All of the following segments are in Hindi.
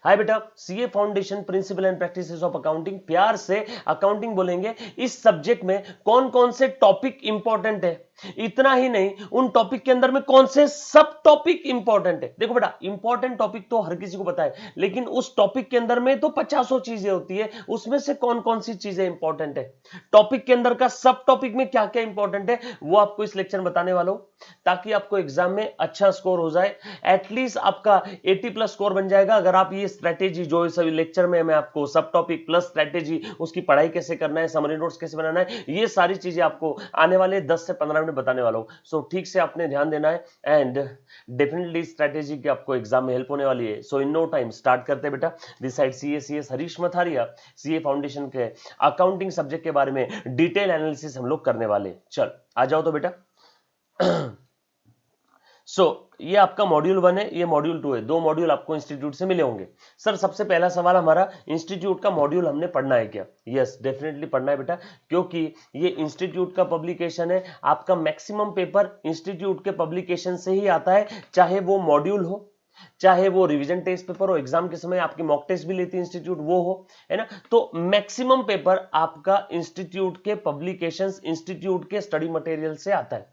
हाय बेटा, CA foundation principle and practices of accounting, प्यार से अकाउंटिंग बोलेंगे। इस सब्जेक्ट में कौन कौन से टॉपिक इंपॉर्टेंट है, इतना ही नहीं उन टॉपिक के अंदर में कौन से सब टॉपिक इंपॉर्टेंट है। देखो बेटा, इंपॉर्टेंट टॉपिक तो हर किसी को पता है, लेकिन उस टॉपिक के अंदर में तो 50 चीजें होती है, उसमें से कौन कौन सी चीजें इंपॉर्टेंट है, टॉपिक के अंदर का सब टॉपिक में क्या क्या इंपॉर्टेंट है, वो आपको इस लेक्चर में बताने वाला हूं, ताकि आपको एग्जाम में अच्छा स्कोर हो जाए। एटलीस्ट आपका 80+ स्कोर बन जाएगा अगर आप ये स्ट्रेटेजी जो इस लेक्चर में मैं आपको सब टॉपिक प्लस स्ट्रेटेजी, उसकी पढ़ाई कैसे करना है, समरी नोट्स कैसे बनाना है, ये सारी चीजें आपको आने वाले 10 से 15 मिनट बताने वाला हूं। सो ठीक से आपने ध्यान देना है एंड डेफिनेटली स्ट्रेटेजी की आपको एग्जाम में हेल्प होने वाली है। So in no time start करते हैं बेटा। This side CS Harish Matharia, CA foundation के अकाउंटिंग सब्जेक्ट के बारे में डिटेल एनालिसिस हम लोग करने वाले। चल आ जाओ तो बेटा। ये आपका मॉड्यूल 1 है, ये मॉड्यूल 2 है, दो मॉड्यूल आपको इंस्टीट्यूट से मिले होंगे। सर सबसे पहला सवाल हमारा, इंस्टीट्यूट का मॉड्यूल हमने पढ़ना है क्या? यस डेफिनेटली पढ़ना है बेटा, क्योंकि ये इंस्टीट्यूट का पब्लिकेशन है। आपका मैक्सिमम पेपर इंस्टीट्यूट के पब्लिकेशन से ही आता है, चाहे वो मॉड्यूल हो, चाहे वो रिवीजन टेस्ट पेपर हो, एग्जाम के समय आपकी मॉक टेस्ट भी लेती है इंस्टीट्यूट, वो हो, है ना। तो मैक्सिमम पेपर आपका इंस्टीट्यूट के पब्लिकेशंस, इंस्टीट्यूट के स्टडी मटेरियल से आता है।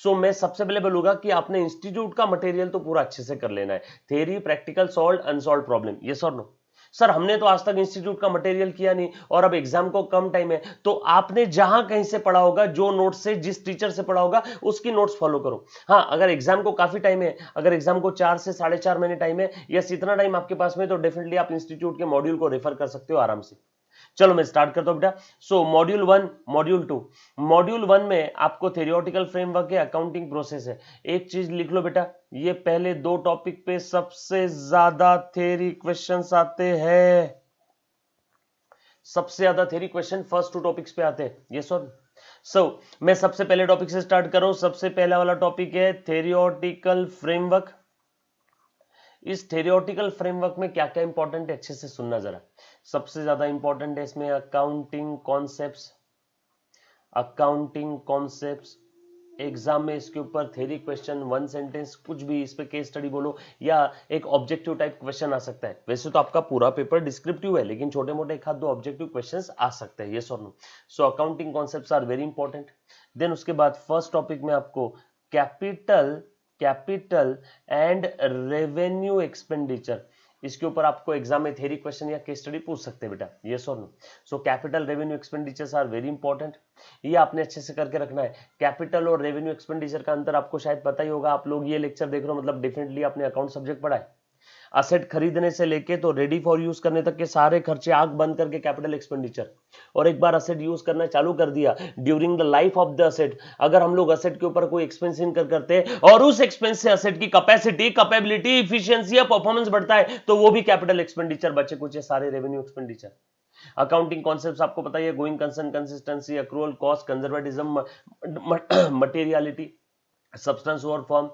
मैं सबसे पहले बोलूंगा कि आपने इंस्टीट्यूट का मटेरियल तो पूरा अच्छे से कर लेना है, theory, practical, solve unsolved problem, yes और नो। सर हमने तो आज तक इंस्टीट्यूट का मटेरियल किया नहीं और अब एग्जाम को कम टाइम है, तो आपने जहां कहीं से पढ़ा होगा, जो नोट्स से, जिस टीचर से पढ़ा होगा, उसकी नोट्स फॉलो करो। हाँ, अगर एग्जाम को काफी टाइम है, अगर एग्जाम को 4 से 4.5 महीने टाइम है, यस इतना टाइम आपके पास में, तो डेफिनेटली आप इंस्टीट्यूट के मॉड्यूल को रेफर कर सकते हो आराम से। चलो मैं स्टार्ट करता हूं बेटा। Module 1, module 2। मॉड्यूल 1 में आपको थ्योरेटिकल फ्रेमवर्क है, अकाउंटिंग प्रोसेस है। एक चीज लिख लो बेटा, ये पहले दो टॉपिक पे सबसे ज्यादा थ्योरी क्वेश्चंस आते हैं, सबसे ज्यादा थ्योरी क्वेश्चन फर्स्ट 2 टॉपिक्स पे आते हैं, ये सो मैं सबसे पहले टॉपिक से स्टार्ट कर रहा हूं। सबसे पहला वाला टॉपिक है थ्योरेटिकल फ्रेमवर्क। इस थ्योरेटिकल फ्रेमवर्क में क्या क्या इंपॉर्टेंट है, अच्छे से सुनना जरा। सबसे ज्यादा इंपॉर्टेंट है इसमें accounting concepts, accounting concepts. Exam में इसके ऊपर थ्योरी क्वेश्चन, 1 सेंटेंस, कुछ भी इस पे केस स्टडी बोलो, या एक ऑब्जेक्टिव टाइप क्वेश्चन आ सकता है। वैसे तो आपका पूरा पेपर डिस्क्रिप्टिव है, लेकिन छोटे मोटे एक हाथ दो ऑब्जेक्टिव क्वेश्चंस आ सकते हैं, यस और no. Accounting concepts are very important. Then उसके बाद फर्स्ट टॉपिक में आपको कैपिटल एंड रेवेन्यू एक्सपेंडिचर, इसके ऊपर आपको एग्जाम में थ्योरी क्वेश्चन या केस स्टडी पूछ सकते हैं बेटा, यस और no. Capital revenue expenditures are very important, ये आपने अच्छे से करके रखना है। कैपिटल और रेवेन्यू एक्सपेंडिचर का अंतर आपको शायद पता ही होगा, आप लोग ये लेक्चर देख रहे हो मतलब डेफिनेटली आपने अकाउंट सब्जेक्ट पढ़ा है। असेट खरीदने से लेके तो रेडी फॉर यूज करने तक के सारे खर्चे आंख बंद करके कैपिटल एक्सपेंडिचर। और एक बार असेट यूज करना चालू कर दिया, during the life of the asset, अगर हम लोग असेट के ऊपर कोई एक्सपेंस इनकर करते हैं और उस एक्सपेंस से असेट की कैपेसिटी, कैपेबिलिटी, इफिशियंसी या परफॉर्मेंस बढ़ता है, तो वो भी कैपिटल एक्सपेंडिचर, बचे कुछ सारे रेवेन्यू एक्सपेंडिचर। अकाउंटिंग कॉन्सेप्ट्स आपको पता ही है, going concern, consistency, accrual, cost, conservatism, materiality, substance over form,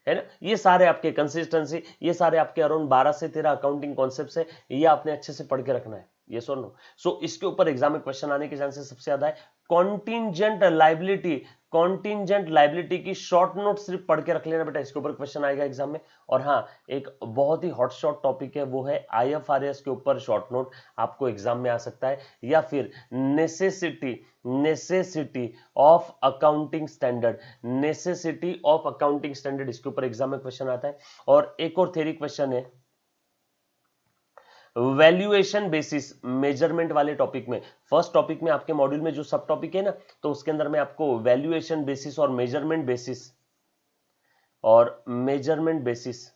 है ना। ये सारे आपके कंसिस्टेंसी, ये सारे आपके अराउंड 12 से 13 अकाउंटिंग कॉन्सेप्ट्स है, ये आपने अच्छे से पढ़ के रखना है, यस और नो। इसके ऊपर एग्जाम में क्वेश्चन आने के चांसेस सबसे ज्यादा है। कॉन्टिंजेंट लायबिलिटी, कॉन्टिंजेंट लायबिलिटी की शॉर्ट नोट सिर्फ पढ़ के रख लेना बेटा, इसके ऊपर क्वेश्चन आएगा एग्जाम में। और हाँ, एक बहुत ही हॉट शॉट टॉपिक है, वो है आईएफआरएस के ऊपर शॉर्ट नोट आपको एग्जाम में आ सकता है, या फिर necessity of accounting standard, necessity of accounting standard, इसके ऊपर एग्जाम में क्वेश्चन आता है। और एक और थ्योरी क्वेश्चन है वैल्यूएशन बेसिस, मेजरमेंट वाले टॉपिक में। फर्स्ट टॉपिक में आपके मॉड्यूल में जो सब टॉपिक है ना, तो उसके अंदर में आपको वैल्यूएशन बेसिस और measurement basis,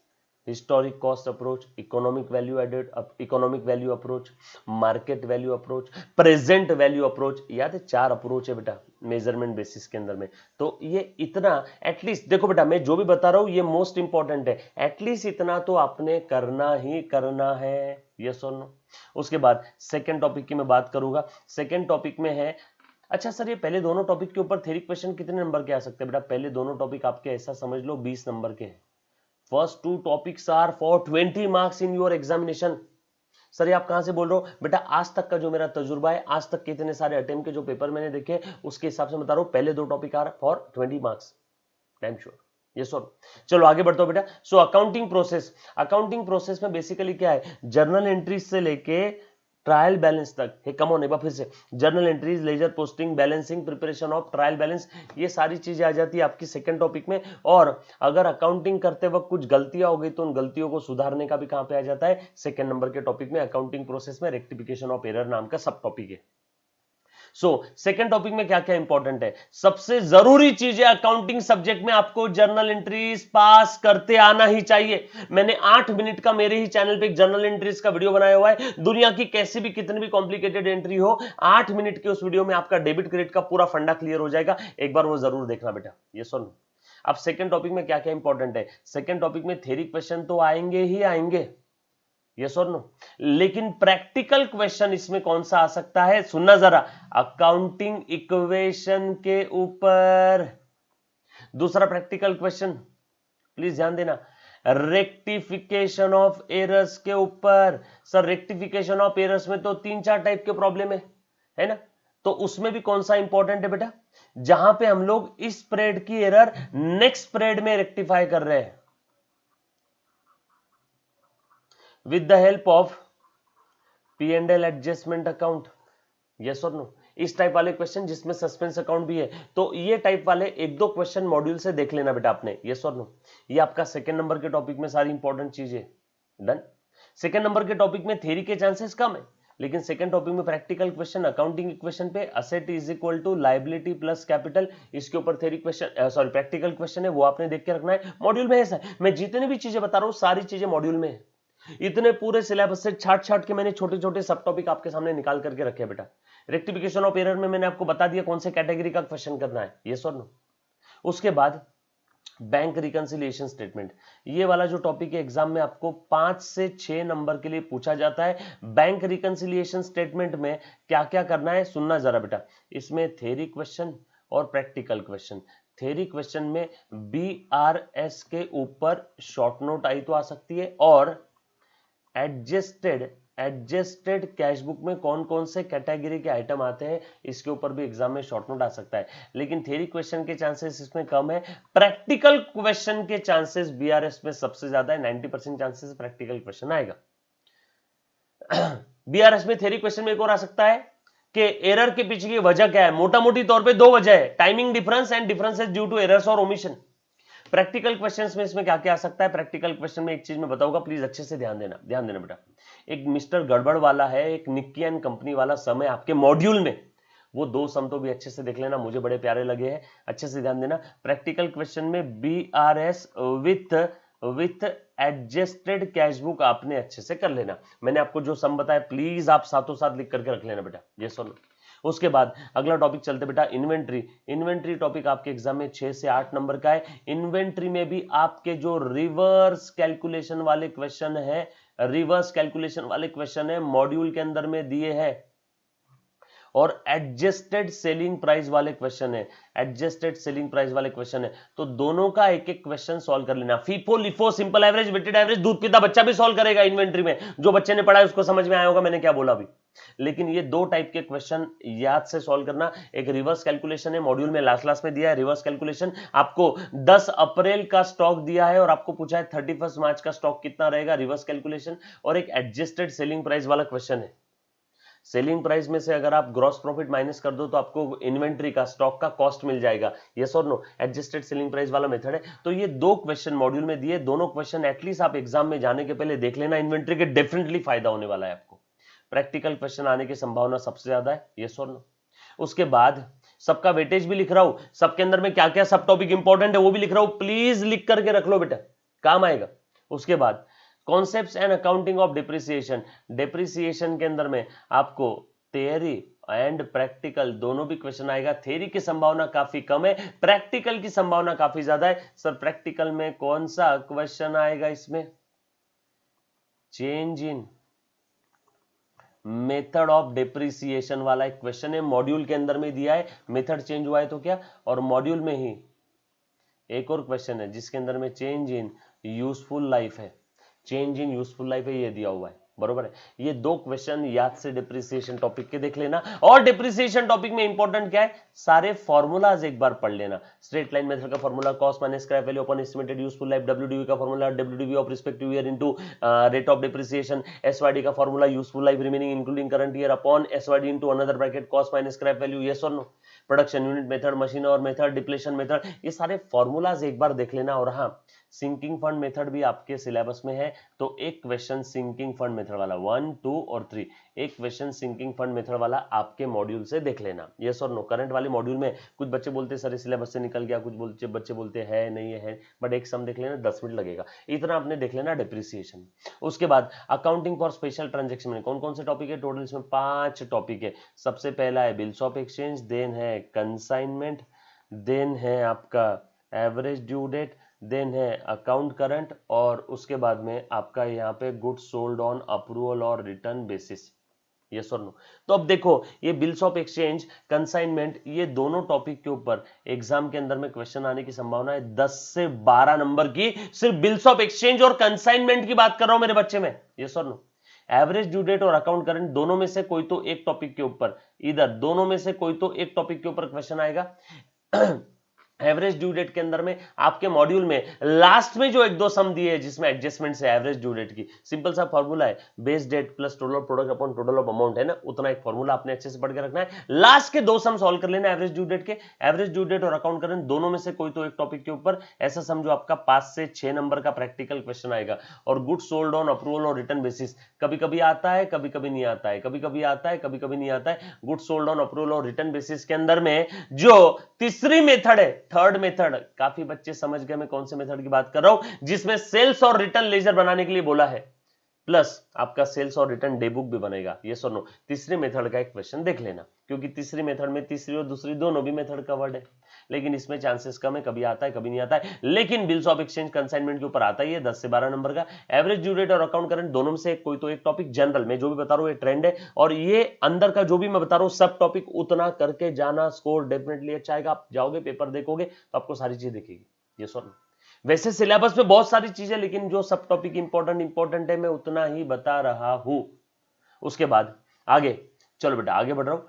historic cost approach, economic value added, economic value approach, market value approach, present value approach, याद है 4 अप्रोच है बेटा मेजरमेंट बेसिस के अंदर में। तो ये इतना एटलीस्ट, देखो बेटा मैं जो भी बता रहा हूं ये मोस्ट इंपॉर्टेंट है, एटलीस्ट इतना तो आपने करना ही करना है, यस और नो। उसके बाद सेकेंड टॉपिक की मैं बात करूंगा। सेकेंड टॉपिक में है, अच्छा सर ये पहले दोनों टॉपिक के ऊपर थ्योरी क्वेश्चन कितने नंबर के आ सकते हैं बेटा? पहले दोनों टॉपिक आपके ऐसा समझ लो 20 नंबर के हैं। First 2 topics are for 20 marks in your examination. Sir ये आप कहां से बोल रहे हो बेटा? आज तक का जो मेरा तजुर्बा है, आज तक के इतने सारे अटेम्प्ट के जो पेपर मैंने देखे, उसके हिसाब से बता रहा हूं, पहले दो topic are for 20 marks, time sure, ये सो चलो आगे बढ़ते हो बेटा। सो अकाउंटिंग प्रोसेस में बेसिकली क्या है, जर्नल एंट्रीज से लेके ट्रायल बैलेंस तक है। कम ऑन, एक बार फिर से, journal entries, ledger posting, balancing, preparation of trial balance, ये सारी चीजें आ जाती है आपकी सेकंड टॉपिक में। और अगर अकाउंटिंग करते वक्त कुछ गलतियां हो गई तो उन गलतियों को सुधारने का भी कहां पे आ जाता है, सेकंड नंबर के टॉपिक में। अकाउंटिंग प्रोसेस में रेक्टिफिकेशन ऑफ एरर नाम का सब टॉपिक है। सो सेकंड टॉपिक में क्या क्या इंपॉर्टेंट है, सबसे जरूरी चीज है अकाउंटिंग सब्जेक्ट में आपको जर्नल एंट्रीज पास करते आना ही चाहिए। मैंने 8 मिनट का मेरे ही चैनल पे एक जर्नल एंट्रीज का वीडियो बनाया हुआ है। दुनिया की कैसी भी कितनी भी कॉम्प्लिकेटेड एंट्री हो, 8 मिनट के उस वीडियो में आपका डेबिट क्रेडिट का पूरा फंडा क्लियर हो जाएगा। एक बार वो जरूर देखना बेटा। ये सुन, अब सेकंड टॉपिक में क्या क्या इंपॉर्टेंट है। सेकंड टॉपिक में थ्योरी क्वेश्चन तो आएंगे ही आएंगे, यस और नो, लेकिन प्रैक्टिकल क्वेश्चन इसमें कौन सा आ सकता है, सुनना जरा, अकाउंटिंग इक्वेशन के ऊपर। दूसरा प्रैक्टिकल क्वेश्चन प्लीज ध्यान देना, रेक्टिफिकेशन ऑफ एरर्स के ऊपर। सर रेक्टिफिकेशन ऑफ एरर्स में तो 3-4 टाइप के प्रॉब्लम है ना, तो उसमें भी कौन सा इंपॉर्टेंट है बेटा, जहां पे हम लोग इस स्प्रेड की एरर नेक्स्ट स्प्रेड में रेक्टिफाई कर रहे हैं with the help of P&L adjustment account, yes और नो। इस टाइप वाले क्वेश्चन जिसमें सस्पेंस अकाउंट भी है, तो ये टाइप वाले 1-2 क्वेश्चन मॉड्यूल से देख लेना बेटा आपने, यस और नो। ये आपका सेकंड नंबर के टॉपिक में सारी इंपॉर्टेंट चीजें डन। सेकंड नंबर के टॉपिक में थ्योरी के चांसेस कम है, लेकिन सेकंड टॉपिक में प्रैक्टिकल क्वेश्चन अकाउंटिंग इक्वेशन पे, asset is equal to liability plus capital, इसके ऊपर theory question, sorry practical question है, वो आपने देख के रखना है। मॉड्यूल में ऐसा है, मैं जितनी भी चीजें बता रहा हूं सारी चीजें मॉड्यूल में है। इतने पूरे सिलेबस से छाट छाट के मैंने छोटे छोटे सब टॉपिक आपके सामने निकाल करके रखे बेटा। रेक्टिफिकेशन ऑफ एरर में मैंने आपको बता दिया कौन से कैटेगरी का क्वेश्चन करना है, यस और नो। उसके बाद बैंक रिकंसिलिएशन स्टेटमेंट, ये वाला जो टॉपिक है एग्जाम में आपको 5 से 6 नंबर के लिए पूछा जाता है। बैंक रिकंसिलिएशन स्टेटमेंट में क्या क्या करना है सुनना जरा बेटा। इसमें थ्योरी क्वेश्चन और प्रैक्टिकल क्वेश्चन। थ्योरी क्वेश्चन में BRS के ऊपर शॉर्ट नोट आई तो आ सकती है, और एडजस्टेड कैश बुक में कौन कौन से कैटेगरी के आइटम आते हैं इसके ऊपर भी एग्जाम में शॉर्ट नोट आ सकता है, लेकिन थ्योरी क्वेश्चन के चांसेस इसमें कम है। प्रैक्टिकल क्वेश्चन के चांसेस BRS में सबसे ज्यादा है, 90% चांसेस प्रैक्टिकल क्वेश्चन आएगा। BRS में थ्योरी क्वेश्चन में एक और आ सकता है कि एरर के पीछे की वजह क्या है, मोटा मोटी तौर पे 2 वजह है, timing difference and differences due to errors और ओमिशन। प्रैक्टिकल क्वेश्चंस में इसमें क्या क्या आ सकता है, प्रैक्टिकल क्वेश्चन में एक चीज मैं बताऊंगा, प्लीज अच्छे से ध्यान देना बेटा। एक मिस्टर गड़बड़ वाला है, एक निक्की एंड कंपनी वाला सम है आपके मॉड्यूल में, वो 2 सम तो भी अच्छे से देख लेना, मुझे बड़े प्यारे लगे हैं, अच्छे से ध्यान देना। प्रैक्टिकल क्वेश्चन में BRS with adjusted cash book आपने अच्छे से कर लेना। मैंने आपको जो सम बताया प्लीज आप साथों साथ लिख करके रख लेना बेटा, ये सुनो। उसके बाद अगला टॉपिक चलते बेटा, इन्वेंट्री टॉपिक आपके एग्जाम में 6 से 8 नंबर का है। इन्वेंट्री में भी आपके जो रिवर्स कैलकुलेशन वाले क्वेश्चन है मॉड्यूल के अंदर में दिए हैं, और एडजस्टेड सेलिंग प्राइस वाले क्वेश्चन है, तो दोनों का एक एक क्वेश्चन सॉल्व कर लेना। FIFO LIFO simple average weighted average दूध पीता बच्चा भी सॉल्व करेगा इन्वेंट्री में, जो बच्चे ने पढ़ा है उसको समझ में आया होगा मैंने क्या बोला अभी। लेकिन ये 2 टाइप के क्वेश्चन याद से सॉल्व करना। एक रिवर्स कैलकुलेशन है, मॉड्यूल में लास्ट में दिया है रिवर्स कैलकुलेशन, आपको 10 अप्रैल का स्टॉक दिया है और आपको पूछा है 31 मार्च का स्टॉक कितना रहेगा, रिवर्स कैलकुलेशन। और एक एडजस्टेड सेलिंग प्राइस वाला क्वेश्चन है, सेलिंग प्राइस में से अगर आप ग्रॉस प्रॉफिट माइनस कर दो तो आपको इन्वेंट्री का स्टॉक का कॉस्ट मिल जाएगा, यस और नो। एडजस्टेड सेलिंग प्राइस वाला मेथड है। तो ये 2 क्वेश्चन मॉड्यूल में दिए, दोनों क्वेश्चन एटलीस्ट आप एग्जाम में जाने के पहले देख लेना, इन्वेंट्री के डेफिनेटली फायदा होने वाला है आपको। प्रैक्टिकल क्वेश्चन आने की संभावना सबसे ज्यादा है, यस और नो। उसके बाद सबका वेटेज भी लिख रहा हूं, सबके अंदर में क्या क्या सब टॉपिक इंपॉर्टेंट है वो भी लिख रहा हूं, प्लीज लिख करके रख लो बेटा, काम आएगा। उसके बाद concepts and accounting of depreciation के अंदर में आपको थियरी एंड प्रैक्टिकल दोनों भी क्वेश्चन आएगा। थियरी की संभावना काफी कम है, प्रैक्टिकल की संभावना काफी ज्यादा है। सर प्रैक्टिकल में कौन सा क्वेश्चन आएगा, इसमें change in method of depreciation वाला एक क्वेश्चन है, मॉड्यूल के अंदर में दिया है, मेथड चेंज हुआ है तो क्या, और मॉड्यूल में ही एक और क्वेश्चन है जिसके अंदर में चेंज इन यूजफुल लाइफ है, ये दिया हुआ है, बरोबर है। ये 2 क्वेश्चन याद से डिप्रिसिएशन टॉपिक के देख लेना, और डिप्रिसिएशन टॉपिक में इंपॉर्टेंट क्या है, सारे फॉर्मूलाज एक बार पढ़ लेना। स्ट्रेट लाइन मेथड का formula, cost minus scrap value upon estimated useful life, WDV का formula, WDV of respective year into rate of depreciation, SYD का formula, useful life remaining including current year upon SYD into another bracket cost minus scrap value, yes और no. Production unit method, machine और मेथड, डिप्लेशन मेथड, ये सारे फॉर्मूलाज एक बार देख लेना। और हाँ, सिंकिंग फंड मेथड भी आपके सिलेबस में है, तो एक क्वेश्चन सिंकिंग फंड मेथड वाला 1, 2 और 3, एक क्वेश्चन सिंकिंग फंड मेथड वाला आपके मॉड्यूल से देख लेना, यस और नो। करंट वाले मॉड्यूल में कुछ बच्चे बोलते हैं सर सिलेबस से निकल गया, कुछ बच्चे बोलते हैं नहीं है, बट एक सम देख लेना, 10 मिनट लगेगा, इतना आपने देख लेना डिप्रिसिएशन। उसके बाद अकाउंटिंग फॉर स्पेशल ट्रांजेक्शन में कौन कौन से टॉपिक है, टोटल इसमें 5 टॉपिक है। सबसे पहला है बिल्स ऑफ एक्सचेंज, देन है कंसाइनमेंट, देन है आपका एवरेज ड्यू डेट, देन है अकाउंट करंट, और उसके बाद में आपका यहाँ पे गुड्स सोल्ड ऑन अप्रूवल और रिटर्न बेसिस, यस और नो। तो अब देखो, ये बिल्स ऑफ एक्सचेंज, कंसाइनमेंट, ये दोनों टॉपिक के ऊपर एग्जाम के अंदर में क्वेश्चन आने की संभावना है 10 से 12 नंबर की, सिर्फ बिल्स ऑफ एक्सचेंज और कंसाइनमेंट की बात कर रहा हूं मेरे बच्चे में, यस और नो। एवरेज ड्यू डेट और अकाउंट करंट दोनों में से कोई तो एक टॉपिक के ऊपर, इधर दोनों में से कोई तो एक टॉपिक के ऊपर क्वेश्चन आएगा। एवरेज ड्यू डेट के अंदर में आपके मॉड्यूल में लास्ट में जो एक दो सम दिए जिसमें एडजस्टमेंट है एवरेज ड्यू डेट की, सिंपल सा फॉर्मूला है, base date plus total product upon total of amount, है ना, उतना एक फॉर्मूला आपने अच्छे से पढ़ के रखना है। लास्ट के 2 सम सॉल्व कर लेना एवरेज ड्यू डेट के। एवरेज ड्यू डेट और अकाउंट करंट दोनों में से कोई तो एक टॉपिक के ऊपर, ऐसा समझो आपका 5 से 6 नंबर का प्रैक्टिकल क्वेश्चन आएगा। और गुड्स सोल्ड ऑन अप्रूवल और रिटर्न बेसिस कभी कभी आता है, कभी कभी नहीं आता है, कभी कभी आता है, कभी कभी नहीं आता है। गुड्स सोल्ड ऑन अप्रूवल और रिटर्न बेसिस के अंदर में जो तीसरी मेथड है, थर्ड मेथड, काफी बच्चे समझ गए मैं कौन से मेथड की बात कर रहा हूं, जिसमें सेल्स और रिटर्न लेजर बनाने के लिए बोला है, प्लस आपका सेल्स और रिटर्न डे बुक भी बनेगा, ये सुनो। तीसरी मेथड का एक क्वेश्चन देख लेना, क्योंकि तीसरी मेथड में तीसरी और दूसरी दोनों भी मेथड कवर्ड है, लेकिन इसमें चांसेस कम है, कभी आता है कभी नहीं आता है। लेकिन बिल्स ऑफ एक्सचेंज कंसाइनमेंट के ऊपर आता ही है 10 से 12 नंबर का। एवरेज ड्यू डेट और अकाउंट करंट दोनों में से कोई तो एक टॉपिक, जनरल में जो भी बता रहा हूं ये ट्रेंड है, और ये अंदर का जो भी मैं बता रहा हूं सब टॉपिक उतना करके जाना, स्कोर डेफिनेटली अच्छा आएगा। आप जाओगे पेपर देखोगे तो आपको सारी चीज दिखेगी, ये सर। वैसे सिलेबस में बहुत सारी चीजें, लेकिन जो सब टॉपिक इंपॉर्टेंट है मैं उतना ही बता रहा हूं। उसके बाद आगे चलो बेटा, आगे बढ़ रहा हूं।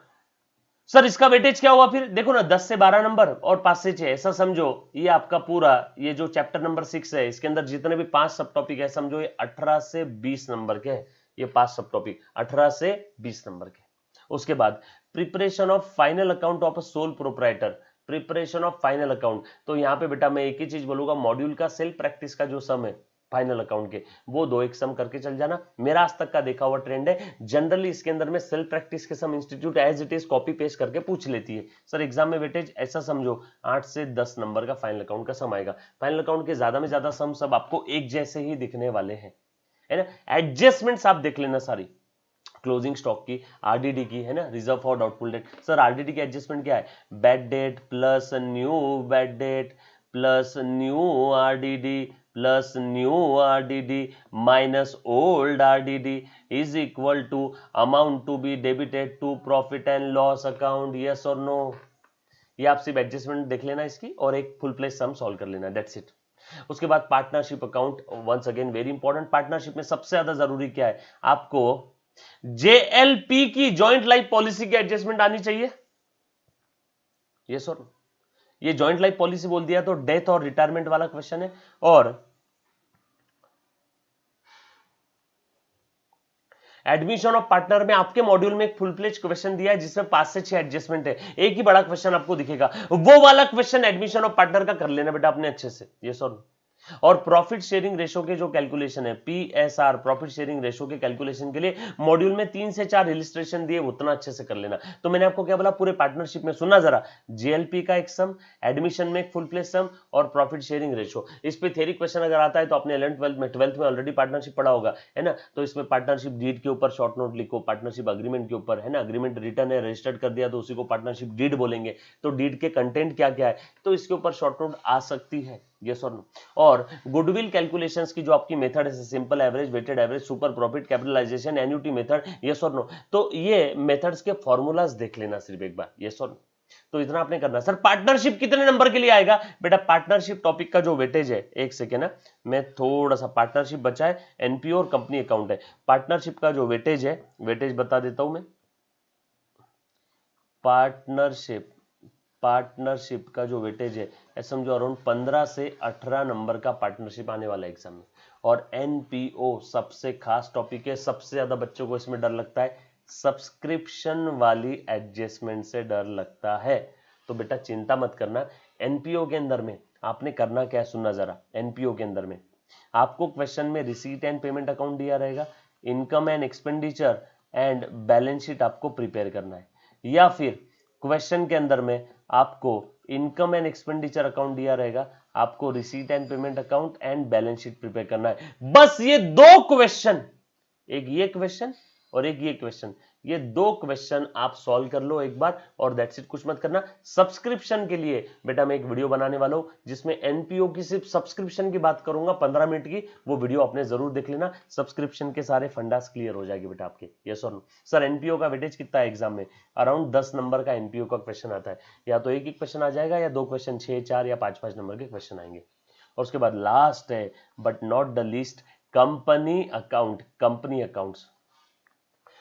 सर इसका वेटेज क्या हुआ फिर, देखो ना 10 से 12 नंबर और 5 से 6, ऐसा समझो ये आपका पूरा ये जो चैप्टर नंबर 6 है, इसके अंदर जितने भी 5 सब टॉपिक है, समझो ये 18 से 20 नंबर के हैं। ये 5 सब टॉपिक 18 से 20 नंबर के। उसके बाद preparation of final account of a sole proprietor, preparation of final account. तो यहां पे बेटा मैं एक ही चीज बोलूंगा, मॉड्यूल का सेल्फ प्रैक्टिस का जो सम है फाइनल अकाउंट के, वो 2 एक सम करके चल जाना। मेरा आज तक का देखा हुआ ट्रेंड है, जनरली इसके अंदर में सेल्फ प्रैक्टिस के some institute as it is copy paste करके पूछ लेती है। सर एग्जाम में वेटेज ऐसा समझो 8 से 10 नंबर का फाइनल अकाउंट का सम आएगा। फाइनल अकाउंट के ज्यादा में ज्यादा सम सब आपको एक जैसे ही दिखने वाले हैं, है ना। एडजस्टमेंट्स आप देख लेना सारी, क्लोजिंग स्टॉक की, आरडीडी की, है ना, reserve for doubtful debt. Sir RDD की एडजस्टमेंट क्या है, bad debt plus new bad debt plus new RDD plus new RDD minus old RDD is equal to amount to be debited to profit and loss account, yes और नो। ये आप सिर्फ एडजस्टमेंट देख लेना इसकी, और एक फुल प्लेस सम सॉल्व कर लेना, दैट्स इट। उसके बाद partnership account, once again very important. Partnership में सबसे ज्यादा जरूरी क्या है, आपको जेएलपी की जॉइंट लाइफ पॉलिसी की एडजस्टमेंट आनी चाहिए, ये सर। ये जॉइंट लाइफ पॉलिसी बोल दिया तो डेथ और रिटायरमेंट वाला क्वेश्चन है। और एडमिशन ऑफ पार्टनर में आपके मॉड्यूल में एक फुल फ्लेज क्वेश्चन दिया है जिसमें 5 से 6 एडजस्टमेंट है, एक ही बड़ा क्वेश्चन आपको दिखेगा, वो वाला क्वेश्चन एडमिशन ऑफ पार्टनर का कर लेना बेटा अपने अच्छे से, ये सर। और प्रॉफिट शेयरिंग रेशो के जो कैलकुलेशन है, पीएसआर प्रॉफिट शेयरिंग रेशो के कैलकुलेशन के लिए मॉड्यूल में 3 से 4 इलिस्ट्रेशन दिए, उतना अच्छे से कर लेना। तो मैंने आपको क्या बोला, पूरे पार्टनरशिप में सुना जरा, जेएलपी का एक सम, एडमिशन में एक फुल प्लेस सम और प्रॉफिट शेयरिंग रेशो। इस पे थ्योरी क्वेश्चन अगर आता है तो आपने 11th 12th में ऑलरेडी पार्टनरशिप पढ़ा होगा, है ना। तो इसमें पार्टनरशिप डीड के ऊपर शॉर्ट नोट लिखो, पार्टनरशिप अग्रीमेंट के ऊपर, है ना, अग्रीमेंट रिटर्न है, रजिस्टर्ड कर दिया तो उसी को पार्टनरशिप डीड बोलेंगे। तो डीड के कंटेंट क्या क्या है, तो इसके ऊपर शॉर्ट नोट आ सकती है, यस और नो। और गुडविल कैलकुलेशंस की जो आपकी मेथड है, simple average, weighted average, super profit, capitalisation, annuity method, yes और नो। तो ये मेथड्स के फॉर्मूलाज देख लेना सिर्फ एक बार, यस और नो। तो इतना आपने करना है। सर पार्टनरशिप कितने नंबर के लिए आएगा? बेटा पार्टनरशिप टॉपिक का जो वेटेज है, एक सेकेंड है, मैं थोड़ा सा, पार्टनरशिप बचा है, एनपीओ और कंपनी अकाउंट है। पार्टनरशिप का जो वेटेज है, वेटेज बता देता हूं मैं। पार्टनरशिप का जो वेटेज है समझो अराउंड 15 से 18 नंबर का पार्टनरशिप आने वाला है एग्जाम में। और एनपीओ सबसे खास टॉपिक है, सबसे ज्यादा बच्चों को इसमें डर लगता है, सब्सक्रिप्शन वाली एडजस्टमेंट से डर लगता है। तो बेटा चिंता मत करना, एनपीओ के अंदर में आपने करना क्या है, सुनना जरा। एनपीओ के अंदर में आपको क्वेश्चन में रिसीट एंड पेमेंट अकाउंट दिया रहेगा, income and expenditure and balance sheet आपको प्रिपेयर करना है, या फिर क्वेश्चन के अंदर में आपको इनकम एंड एक्सपेंडिचर अकाउंट दिया रहेगा, आपको receipt and payment account and balance sheet prepare करना है। बस ये दो क्वेश्चन, एक ये क्वेश्चन और एक ये क्वेश्चन, ये दो क्वेश्चन आप सॉल्व कर लो एक बार, और दैट्स इट, कुछ मत करना। सब्सक्रिप्शन के लिए बेटा मैं एक वीडियो बनाने वाला हूं जिसमें एनपीओ की सिर्फ सब्सक्रिप्शन की बात करूंगा 15 मिनट की, वो वीडियो आपने जरूर देख लेना। सब्सक्रिप्शन के सारे फंडास क्लियर हो जाएगी बेटा आपके। यस और नो? सर एनपीओ का वेटेज कितना है एग्जाम में? अराउंड 10 नंबर का एनपीओ का क्वेश्चन आता है, या तो एक ही क्वेश्चन आ जाएगा या दो क्वेश्चन, 6, 4 या 5 नंबर के क्वेश्चन आएंगे। और उसके बाद लास्ट है but not the least, company account, company accounts.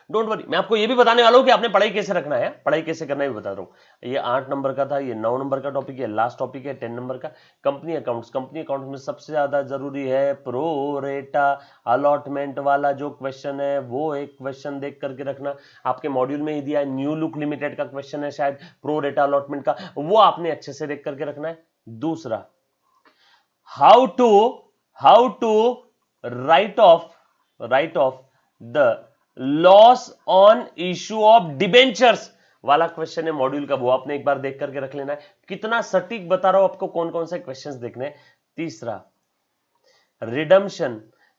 Don't worry, मैं आपको ये भी बताने वाला हूं कि आपने पढ़ाई कैसे रखना है, पढ़ाई कैसे करना है भी बता रहा हूं। ये 8 नंबर का था, ये 9 नंबर का टॉपिक है, लास्ट टॉपिक है 10 नंबर का, कंपनी अकाउंट्स। कंपनी अकाउंट्स में सबसे ज्यादा जरूरी है प्रो रेटा अलॉटमेंट वाला जो क्वेश्चन है, वो एक क्वेश्चन देख करके रखना। आपके मॉड्यूल में ही दिया है, न्यू लुक लिमिटेड का क्वेश्चन है शायद, प्रो रेटा अलॉटमेंट का, वो आपने अच्छे से देख करके रखना है। दूसरा, how to write off the loss on issue of debentures वाला क्वेश्चन है मॉड्यूल का, वो आपने एक बार देख करके रख लेना है। कितना सटीक बता रहा हूं आपको कौन कौन से क्वेश्चंस देखने हैं। तीसरा,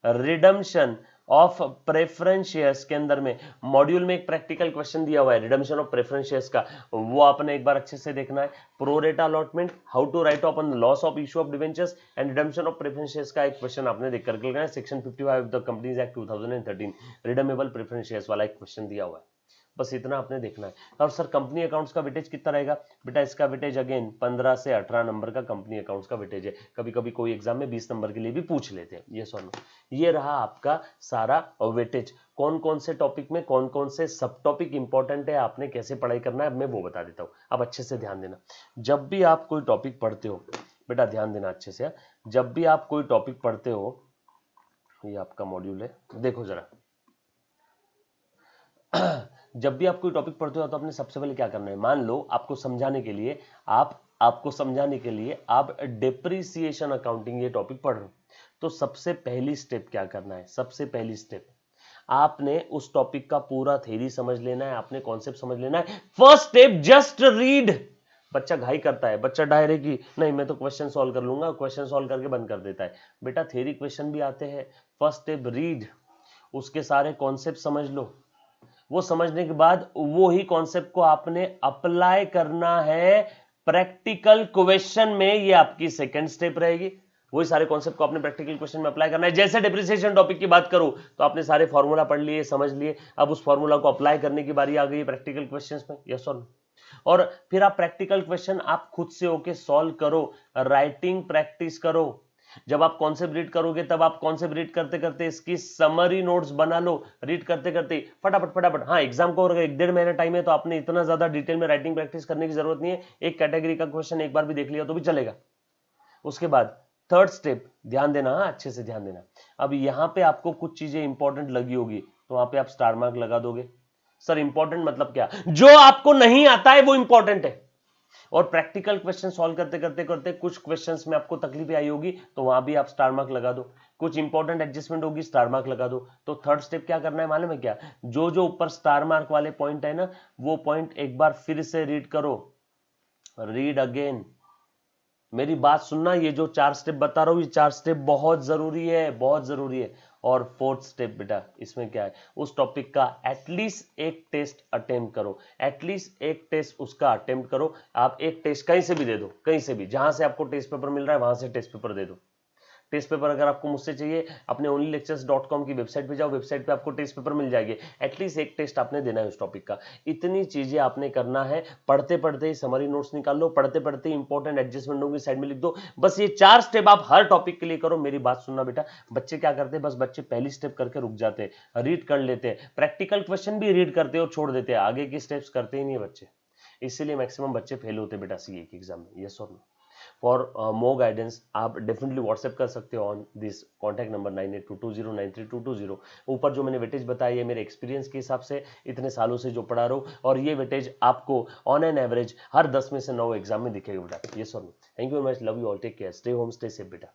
रिडम्शन ऑफ प्रेफरेंस शेयर्स के अंदर में मॉड्यूल में एक प्रैक्टिकल क्वेश्चन दिया हुआ है रिडम्शन ऑफ प्रेफरेंस शेयर्स का, वो आपने एक बार अच्छे से देखना है। Pro rata allotment, how to write off on loss of issue of debentures and redemption of preference shares का एक क्वेश्चन आपने देख करके लगाना है। Section 55 of the companies act 2013 redeemable preference shares वाला एक क्वेश्चन दिया हुआ है, बस इतना आपने देखना है। और सर कंपनी अकाउंट्स का वेटेज कितना रहेगा? बेटा इसका वेटेज अगेन 15 से 18 नंबर का कंपनी अकाउंट्स का वेटेज है। कभी कभी कोई एग्जाम में 20 नंबर के लिए भी पूछ लेते हैं, ये सुनो। ये रहा आपका सारा वेटेज, कौन कौन से टॉपिक में कौन कौन से सब टॉपिक इंपॉर्टेंट है, आपने कैसे पढ़ाई करना है, अब मैं वो बता देता हूं। अब अच्छे से ध्यान देना, जब भी आप कोई टॉपिक पढ़ते हो बेटा, ध्यान देना अच्छे से, जब भी आप कोई टॉपिक पढ़ते हो, ये आपका मॉड्यूल है, देखो जरा जब भी आप कोई टॉपिक पढ़ते हो तो आपने सबसे पहले क्या करना है, मान लो आपको समझाने के लिए आप डेप्रिसिएशन अकाउंटिंग ये टॉपिक पढ़ रहे हो, तो सबसे पहली स्टेप क्या करना है? सबसे पहली स्टेप आपने उस टॉपिक का पूरा थ्योरी समझ लेना है, आपने कॉन्सेप्ट समझ लेना है। First step just read. बच्चा घाई करता है, बच्चा डायरेक्ट की नहीं मैं तो क्वेश्चन सॉल्व कर लूंगा, क्वेश्चन सॉल्व करके बंद कर देता है। बेटा थ्योरी क्वेश्चन भी आते हैं। फर्स्ट स्टेप रीड, उसके सारे कॉन्सेप्ट समझ लो, वो समझने के बाद वो ही कॉन्सेप्ट को आपने अप्लाई करना है प्रैक्टिकल क्वेश्चन में, ये आपकी सेकंड स्टेप रहेगी। वही सारे कॉन्सेप्ट को आपने प्रैक्टिकल क्वेश्चन में अप्लाई करना है। जैसे डिप्रिसिएशन टॉपिक की बात करूं तो आपने सारे फॉर्मूला पढ़ लिए, समझ लिए, अब उस फॉर्मूला को अप्लाई करने की बारी आ गई प्रैक्टिकल क्वेश्चंस में, यस और नो। और फिर आप प्रैक्टिकल क्वेश्चन आप खुद से होके सॉल्व करो, राइटिंग प्रैक्टिस करो। जब आप कॉन्सेप्ट रीड करोगे तब आप कॉन्सेप्ट रीड करते करते इसकी समरी नोट्स बना लो, रीड करते करते फटाफट फटाफट। हाँ एग्जाम को अगर 1-1.5 महीना टाइम है तो आपने इतना ज्यादा डिटेल में राइटिंग प्रैक्टिस करने की जरूरत नहीं है, एक कैटेगरी का क्वेश्चन एक बार भी देख लिया तो भी चलेगा। उसके बाद थर्ड स्टेप, ध्यान देना, अच्छे से ध्यान देना। अब यहां पे आपको कुछ चीजें इंपॉर्टेंट लगी होगी तो वहां पे आप स्टार मार्क लगा दोगे। सर इंपॉर्टेंट मतलब क्या? जो आपको नहीं आता है वो इंपॉर्टेंट है। और प्रैक्टिकल क्वेश्चन सॉल्व करते करते करते कुछ क्वेश्चंस में आपको तकलीफ आई होगी तो वहां भी आप स्टार मार्क लगा दो, कुछ इंपॉर्टेंट एडजस्टमेंट होगी स्टार मार्क लगा दो। तो थर्ड स्टेप क्या करना है मालूम है क्या? जो जो ऊपर स्टार मार्क वाले पॉइंट है ना, वो पॉइंट एक बार फिर से रीड करो, रीड अगेन। मेरी बात सुनना, ये जो 4 स्टेप बता रहा हूं, ये 4 स्टेप बहुत जरूरी है, बहुत जरूरी है। और फोर्थ स्टेप बेटा इसमें क्या है, उस टॉपिक का एटलीस्ट एक टेस्ट अटेम्प्ट करो, एटलीस्ट एक टेस्ट उसका अटेम्प्ट करो। आप एक टेस्ट कहीं से भी दे दो, कहीं से भी, जहां से आपको टेस्ट पेपर मिल रहा है वहां से टेस्ट पेपर दे दो। टेस्ट पेपर अगर आपको मुझसे चाहिए, अपने onlylectures.com की वेबसाइट पे जाओ, वेबसाइट पे आपको टेस्ट पेपर मिल जाएगी, एटलीस्ट एक टेस्ट आपने देना है उस टॉपिक का। इतनी चीजें आपने करना है, पढ़ते पढ़ते ही समरी नोट्स निकाल लो, पढ़ते पढ़ते इंपॉर्टेंट एडजस्टमेंटों की साइड में लिख दो। बस ये 4 स्टेप आप हर टॉपिक के लिए करो। मेरी बात सुनना बेटा, बच्चे क्या करते हैं, बस बच्चे पहली स्टेप करके रुक जाते हैं, रीड कर लेते हैं, प्रैक्टिकल क्वेश्चन भी रीड करते हैं और छोड़ देते हैं, आगे की स्टेप्स करते ही नहीं बच्चे। इसीलिए मैक्सिमम बच्चे फेल होते हैं बेटा सीए के एग्जाम में। यस और नो? फॉर मोर गाइडेंस आप डेफिनेटली व्हाट्सएप कर सकते हो ऑन दिस कॉन्टैक्ट नंबर 9822093220। ऊपर जो मैंने वेटेज बताया है मेरे एक्सपीरियंस के हिसाब से, इतने सालों से जो पढ़ा रहा हूँ, और ये वेटेज आपको ऑन एन एवरेज हर 10 में से 9 एग्जाम में दिखेगा बेटा। ये sir, thank you very much, love you all, take care, stay home, stay safe बेटा।